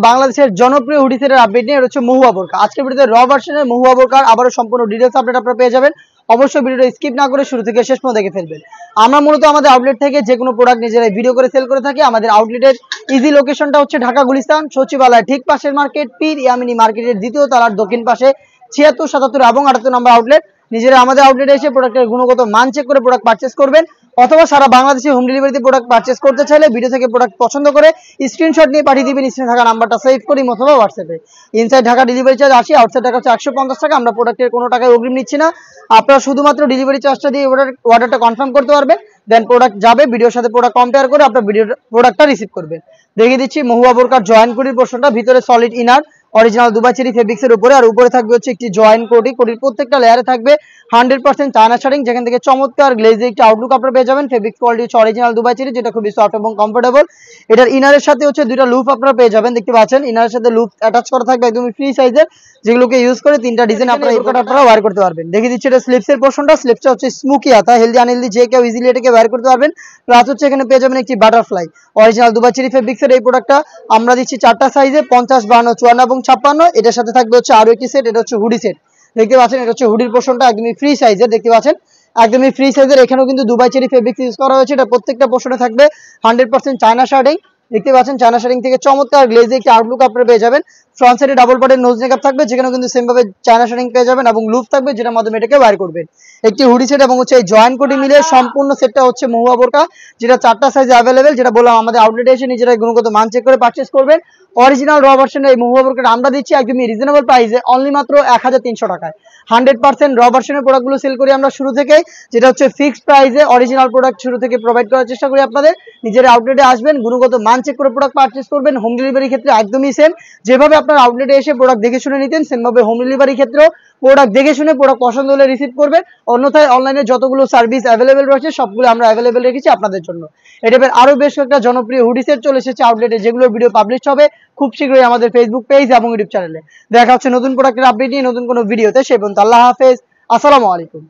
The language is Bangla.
বাংলাদেশের জনপ্রিয় হুডি সেটের আপডেট নিয়ে হচ্ছে মহুয়া বোরকা। আজকের ভিডিওতে র ভার্সনের মহুয়া বোরকার আবারও সম্পূর্ণ ডিটেইলস আপডেট আপনারা পেয়ে যাবেন। অবশ্যই ভিডিওটা স্কিপ না করে শুরু থেকে শেষ পর্যন্ত দেখে ফেলবেন। আমরা মূলত আমাদের আউটলেট থেকে যে কোনো প্রোডাক্ট নিজেরাই ভিডিও করে সেল করে থাকি। আমাদের আউটলেটের ইজি লোকেশনটা হচ্ছে ঢাকা গুলিস্তান সচিবালয় ঠিক পাশের মার্কেট, পীর ইয়ামিনী মার্কেটের দ্বিতীয় তলার দক্ষিণ পাশে ৭৬, ৭৭ এবং ৭৮ নম্বর আউটলেট। নিজেরা আমাদের আউটলেটে এসে প্রোডাক্টের গুণগত মান চেক করে প্রোডাক্ট পারচেস করবেন, অথবা সারা বাংলাদেশে হোম ডেলিভারিতে প্রোডাক্ট পারচেস করতে চাইলে ভিডিও থেকে প্রোডাক্ট পছন্দ করে স্ক্রিনশট নিয়ে পাঠিয়ে দিবেন স্ক্রিনে থাকা নাম্বারটা সেভ করি অথবা হোয়াটসঅ্যাপে। Inside Dhaka delivery charge ৮০, outside Dhaka হচ্ছে ১৫০ টাকা। আমরা প্রোডাক্টের কোনো টাকায় অগ্রিম নিচ্ছি না। আপনারা শুধুমাত্র ডেলিভারি চার্জটা দিয়ে অর্ডারটা কনফার্ম করতে পারবেন, দেন প্রোডাক্ট যাবে, ভিডিওর সাথে প্রোডাক্ট কম্পেয়ার করে আপনার প্রোডাক্টটা রিসিভ করবেন। দেখিয়ে দিচ্ছি মহুয়া বোরকার জয়েন্ট কোটির পোর্শনটা, ভিতরে solid inner original Dubai cherry ফেব্রিক্সের উপরে, আর উপরে থাকবে হচ্ছে একটি জয়েন্ট কোটি। কোটির প্রত্যেকটা লেয়ারে থাকবে 100% চায়না শাড়িং, যেখান থেকে চমৎকার গ্লেজি একটি আউটলুক আপনারা পেয়ে যাবেন। ফেব্রিক্স কোয়ালিটি হচ্ছে অরিজিনাল দুবাই চেরি, যেটা খুবই সফট এবং কমফোর্টেবল। এটার ইনারের সাথে হচ্ছে দুইটা লুপ আপনারা পেয়ে যাবেন, দেখতে পাচ্ছেন ইনারের সাথে লুপ অ্যাটাচ করা থাকবে একদমই ফ্রি সাইজের, যেগুলোকে ইউজ করে তিনটা ডিজাইন আপনারা ওয়্যার করতে পারবেন। দেখিয়ে দিচ্ছি এটা স্লিপসের পোর্শনটা। স্লিপসটা হচ্ছে স্মুকি আতা, হেলদি আনহেলদি যে কেউ ইজিলি এটাকে ওয়্যার করতে পারবেন। প্লাস হচ্ছে এখানে পেয়ে যাবেন একটি বাটারফ্লাই অরিজিনাল দুবাই চেরি ফেব্রিক্সের এই প্রোডাক্টটা আমরা দিচ্ছি 4টা সাইজে, 50, 52, 54 এবং 56। এটার সাথে থাকবে হচ্ছে আরো একটি সেট, এটা হচ্ছে হুডি সেট। দেখতে পাচ্ছেন এটা হচ্ছে হুডির পোর্শনটা একদমই ফ্রি সাইজের, দেখতে পাচ্ছেন একদমই ফ্রি সাইজের। এখানেও কিন্তু দুবাই চেরি ফেব্রিক্স ইউজ করা হয়েছে। এটা প্রত্যেকটা পোর্শনে থাকবে 100% চায়না শার্টিং, দেখতে পাচ্ছেন চায়না শার্টিং থেকে চমৎকার গ্লেজি একটি আউটলুক আপনারা পেয়ে যাবেন। ফ্রন্ট সাইডে ডাবল পার্টের নোজ মেকআপ থাকবে, যেখানেও কিন্তু সেম ভাবে চায়না শার্টিং পেয়ে যাবেন এবং লুপ থাকবে, যেটার মাধ্যমে এটাকে ওয়্যার করবেন। একটি হুডি সেট এবং হচ্ছে এই জয়েন্ট কোটি মিলে সম্পূর্ণ সেটটা হচ্ছে মহুয়া বোরকা, যেটা 4টা সাইজে অ্যাভেলেবেল। যেটা বললাম আমাদের আউটলেটে এসে নিজেরাই গুণগত মান চেক করে পারচেস করবেন। অরিজিনাল র ভার্সনের এই মহুয়া বোরকাটা আমরা দিচ্ছি একদমই রিজনেবল প্রাইসে, অনলি মাত্র ১৩০০ টাকায়। 100% র ভার্সনের প্রোডাক্টগুলো সেল করি আমরা শুরু থেকেই, যেটা হচ্ছে ফিক্সড প্রাইসে অরিজিনাল প্রোডাক্ট শুরু থেকে প্রোভাইড করার চেষ্টা করি আপনাদের। নিজের আউটলেটে আসবেন, গুণগত মান চেক করে প্রোডাক্ট পারচেস করবেন। হোম ডেলিভারি ক্ষেত্রে একদমই সেম, যেভাবে আপনার আউটলেটে এসে প্রোডাক্ট দেখে শুনে নিতেন, সেমভাবে হোম ডেলিভারি ক্ষেত্রেও প্রোডাক্ট দেখে শুনে প্রোডাক্ট পছন্দ হলে রিসিভ করবেন। অন্যথায় অনলাইনে যতগুলো সার্ভিস অ্যাভেলেবেল রয়েছে সবগুলো আমরা অ্যাভেলেবেল রেখেছি আপনাদের জন্য। এটা আরো বেশ কয়েকটা জনপ্রিয় হুডি সেট চলে এসেছে আউটলেটে, যেগুলোর ভিডিও পাবলিশ হবে খুব শীঘ্রই আমাদের ফেসবুক পেজ এবং ইউটিউব চ্যানেলে। দেখা হচ্ছে নতুন প্রোডাক্টের আপডেট নিয়ে নতুন কোনো ভিডিওতে। সে পর্যন্ত আল্লাহ হাফেজ, আসসালামু আলাইকুম।